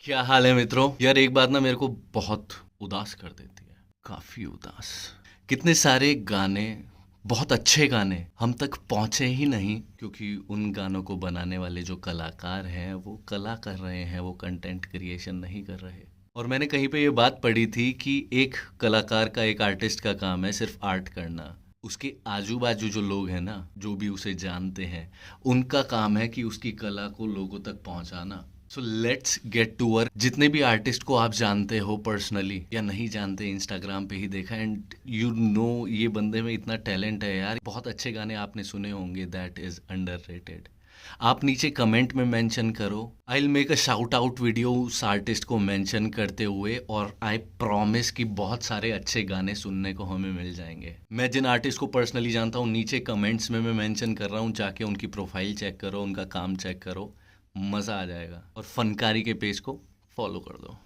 क्या हाल है मित्रों? यार एक बात ना मेरे को बहुत उदास कर देती है, काफी उदास। कितने सारे गाने, बहुत अच्छे गाने हम तक पहुंचे ही नहीं क्योंकि उन गानों को बनाने वाले जो कलाकार हैं वो कला कर रहे हैं, वो कंटेंट क्रिएशन नहीं कर रहे। और मैंने कहीं पे ये बात पढ़ी थी कि एक कलाकार का, एक आर्टिस्ट का काम है सिर्फ आर्ट करना। उसके आजू बाजू जो लोग हैं ना, जो भी उसे जानते हैं, उनका काम है कि उसकी कला को लोगों तक पहुंचाना। So let's get to work. जितने भी आर्टिस्ट को आप जानते हो पर्सनली या नहीं जानते, इंस्टाग्राम पे ही देखा एंड यू नो ये बंदे में इतना टैलेंट है यार, बहुत अच्छे गाने आपने सुने होंगे, दैट इज अंडररेटेड। आप नीचे कमेंट में मेंशन करो, I will make a shout out video उस आर्टिस्ट को मेंशन करते हुए, और आई प्रॉमिस कि बहुत सारे अच्छे गाने सुनने को हमें मिल जाएंगे। मैं जिन आर्टिस्ट को पर्सनली जानता हूँ नीचे कमेंट्स में मैं मेंशन कर रहा हूँ, जाके उनकी प्रोफाइल चेक करो, उनका काम चेक करो, मज़ा आ जाएगा। और फनकारी के पेज को फॉलो कर दो।